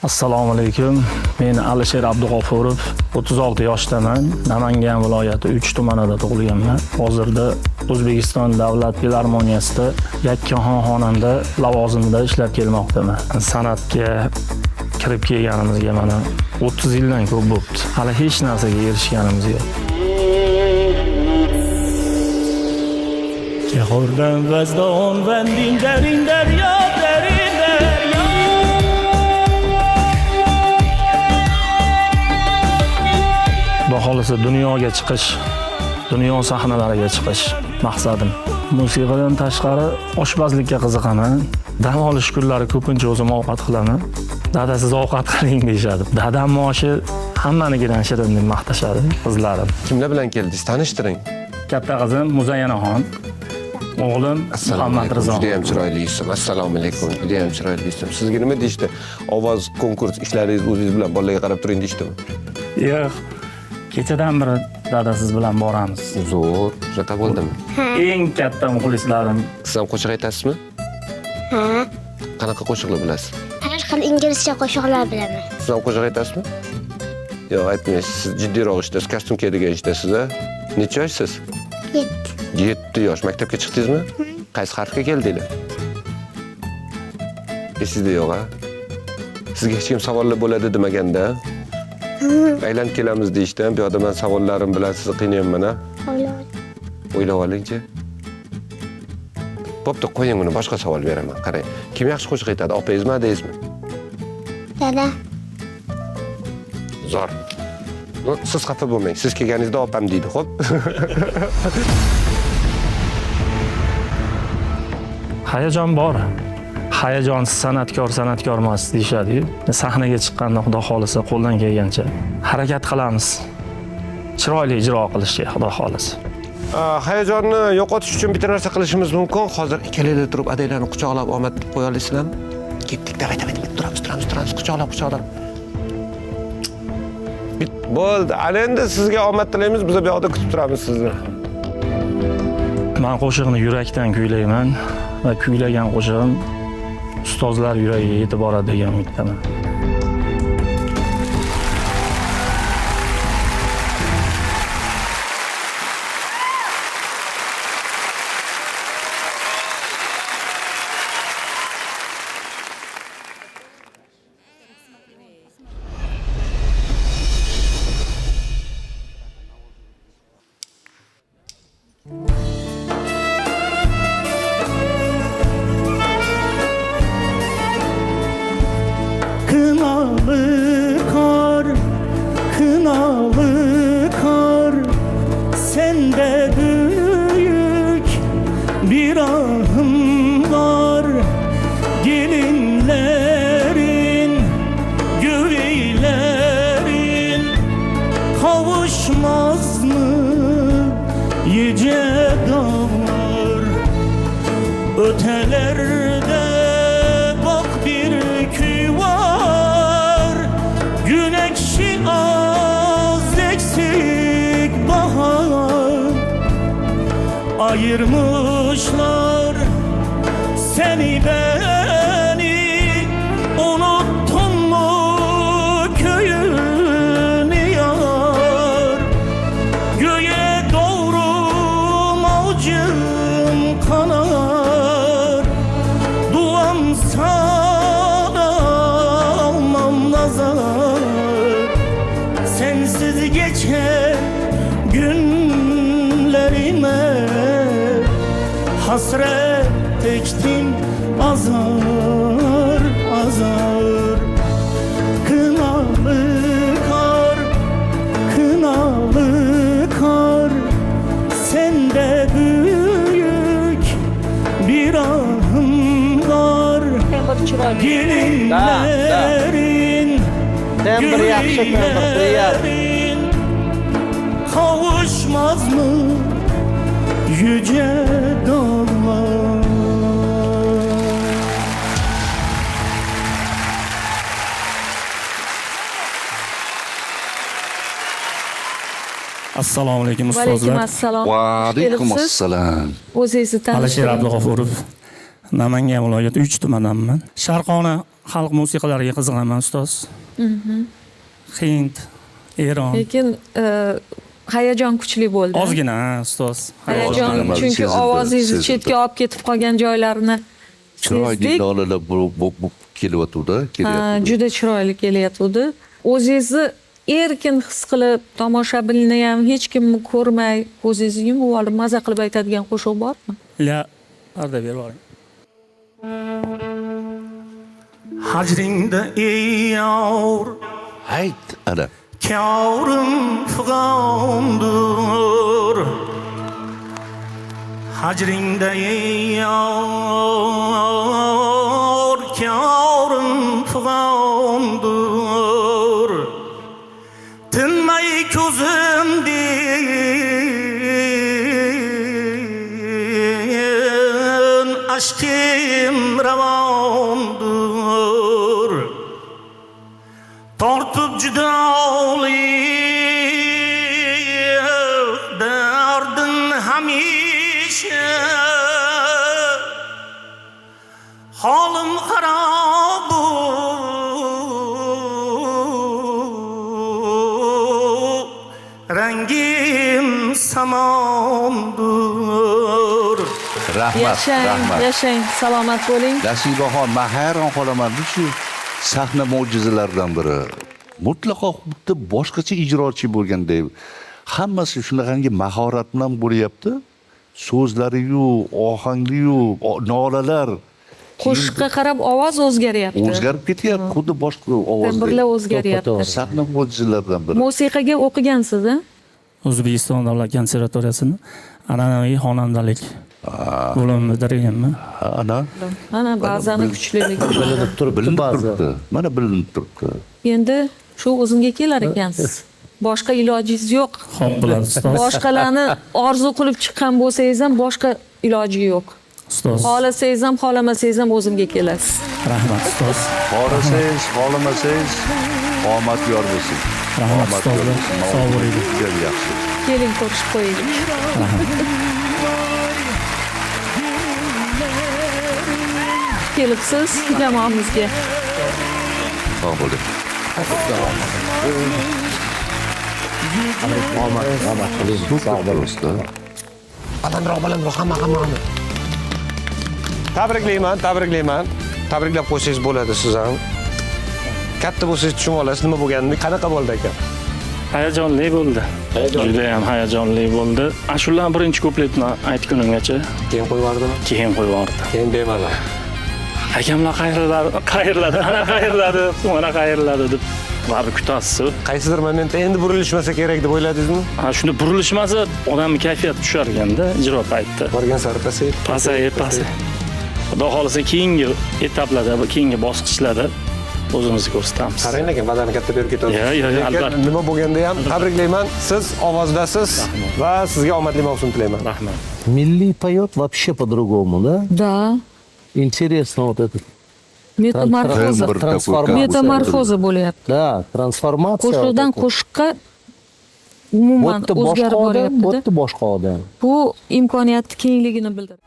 Assalomu alaykum. Men Alisher Abdug'ofurov, 36 yoshdaman. Namangan viloyati 3 tumanida tug'ilganman. Hozirda O'zbekiston Davlat filarmoniyasida yakkaxon xonanda lavozimida ishlab kelmoqdaman. San'atga kirib kelganimizga mana 30 yildan ko'p bo'ldi. Hali hech narsaga erishganimiz yo'q. Jahordan vazdon vandin darin daryo darin daryo. Xohlasa dunyoga chiqish, dunyo sahnalariga chiqish maqsadim. Musiqadan tashqari oshpazlikka qiziqaman. Dam olish kunlari ko'pincha o'zim ovqat qilaman. Dadasiz ovqat qiling deyshadi. Dadam moshi hammanikidan shirin deb maqtashadi qizlarim. Kimlar bilan keldingiz? Tanishtiring. Katta qizim Muzayyanaxon, o'g'lim Muhammad Rizo. Juda ham chiroyli ism. Assalomu alaykum. Juda ham chiroyli ism. Sizga nima deyishdi? Ovoz konkurs ishlaringiz o'zingiz bilan bolalarga qarab turing deyshdimi? Yo'q. Kechadan beri dadasiz bilan boramiz. Zo'r. Jata bo'ldimi? Eng katta muxlislarim. Siz ham qo'shiq aytasizmi? Ha. Qanaqa qo'shiqlar bilasiz? Har xil inglizcha qo'shiqlar bilaman. Siz ham qo'shiq aytasizmi? Yo'q, aytmaysiz. Siz jiddiyroq ishdasiz, kostyum kiyadigan ishdasiz, a? Necha yoshsiz? 7 yosh. Maktabga chiqdingizmi? Qaysi harfga keldinglar? Esingizda yo'q, a? Sizga hech kim savollar bo'ladi demaganda? Aylanib kelamiz deyishdi. Bu yoqda men savollarim bilan sizni qiynayapman, a? O'ylab olingchi. Bo'pti, qo'ying uni, boshqa savol beraman. Qarang. Kim yaxshi qo'shiq aytadi? Opangizmi, adangizmi? Dada. Zo'r. Siz xafa bo'lmang. Siz kelganingizda opam deydi, xo'p? Hayajon bor. Hayajonsiz san'atkor emas deyshadi-yu. Sahnaga chiqqanda Xudo xolisa qo'ldan kelgancha harakat qilamiz. Chiroyli ijro qilishga Xudo xolisa. Hayajonni yo'qotish uchun bitta narsa qilishimiz mumkin. Hozir ikkalaylar turib adanglarni quchoqlab omad deb qo'ya olasizlarmi? Ketdik, davay, turamiz, quchoqlab. Bo'ldi. Ana endi sizga omad tilaymiz. Biz bu yoqda kutib turamiz sizni. Men qo'shiqni yurakdan kuylayman va kuylagan qo'shig'im ustozlar yuragiga yetib boradi degan umiddaman. Kınalı kar, sende büyük bir ahım var. Gelinlerin, güveylerin kavuşmaz mı yüce dağlar? Ötelerde bak bir köy var, güneşi az eksik bahar. Ayırmışlar seni beni, unuttun mu köyünü yar? Göğe doğru mavcım kanar, duam sana almam nazar. Sensiz geçen günlerime hasret ektim azar azar. Kınalı kar, sende büyük bir ahım var. Gelinlerin, güveylerin kavuşmaz mı yüce dağlar? Assalomu alaykum ustozlar. Alaykum assalom. Va alaykum assalom. O'zingizni Alisher tanishtiring. Abdug'ofurov. Namangan viloyati 3 tumandanman. Sharqona xalq musiqalariga qiziqaman ustoz. Hind, Eron. Lekin hayajon kuchli bo'ldi. Ozgina ustoz. Hayajon, chunki sezildi, ovozingizni sezildi. chetga olib ketib qolgan joylarini Chiroyli sezdik. nolalar bu kelyapti-da, Ha, kelyapti. juda chiroyli kelayotgandi. O'zingizni erkin his qilib, tomoshabinni ham hech kimni ko'rmay, ko'zingizni yumib olib maza qilib aytadigan qo'shiq bormi? La, arda berib yuboring. Hacringda ey yor Hayt, ana. Kârım fıgandır Hacringda ey yor Kârım fıgandır Tinmay közümdin Aşkım ravandır Tortup judolik dardin hamisha Holim xarobu rangim samondur Rahmat, Yashang, rahmat. yashang, salomat bo'ling. Nasibaxon, men hayron qolaman. Shu sahna mo'jizalaridan biri. Mutlaqo xuddi boshqacha ijrochi bo'lganday. Hammasi shunaqangi mahorat bilan bo'lyapti. So'zlari-yu, ohangi-yu, nolalar Qo'shiqqa qarab ovoz o'zgaryapti. o'zgarib ketyapti, xuddi boshqa ovozda. Timbrlar o'zgaryapti. Sahna mo'jizalaridan biri. Musiqaga o'qigansiz, a? O'zbekiston davlat konservatoriyasini an'anaviy xonandalik bo'limida bitirganman. Ana, Mana ba'zani kuchliligi. bilinib turibdi. Mana bilinib turibdi. Endi shu o'zimga kelar ekansiz. Boshqa ilojingiz yo'q. Xo'p bo'ladi ustoz. Boshqalarni orzu qilib chiqqan bo'lsangiz ham boshqa iloji yo'q. Ustoz. Xohlasangiz ham, xohlamasangiz ham o'zimga kelasiz. Rahmat ustoz. Xohlasangiz, xohlamasangiz, omad yor bo'lsin. Rahmat Omad ustozlar. yor bo'lsin. Sog' bo'ling. Juda yaxshi. Keling ko'rishib qo'yaylik. Kelibsiz jamoamizga. Sog' bo'ling. Balandroq, hamma. Tabriklayman. Tabriklab qo'ysangiz bo'ladi siz ham. Katta bo'lsangiz tushunib olasiz nima bo'lganini. Qanaqa bo'ldi aka? Hayajonli bo'ldi. Juda ham hayajonli bo'ldi. Ashulaning birinchi kupletini aytgunimgacha Keyin qo'yib yubordimi? keyin qo'yib yubordi. Keyin bemalol. Hakamlar qayerladi, ana qayerladi deb baribir kutasiz. Qaysidir momentda endi burilishmasa kerak deb o'yladingizmi? Ha, shunda burilishmasa odamning kayfiyati tushar ekanda ijro paytida. Borgan sari pasayib. Pasayib. Xudo xolisa keyingi etaplarda, keyingi bosqichlarda o'zimizni ko'rsatamiz. Qarang lekin badani katta berib ketadi. Yo, albatta. Nima bo'lganda ham tabriklayman. Siz ovozdasiz va sizga omadli mavsum tilayman. Rahmat. Милли поет вообще по-другому, да? Да. Интересно вот это. Metamorfoza. Bir Transformatsiya. Metamorfoza bo'lyapti. Да, трансформация. Qo'shiqdan вот это. qo'shiqqa umuman Bo'tdi boshqa o'zgarib odam, boryapti. bo'tdi boshqa odam. Bu imkoniyatni kengligini bildiradi.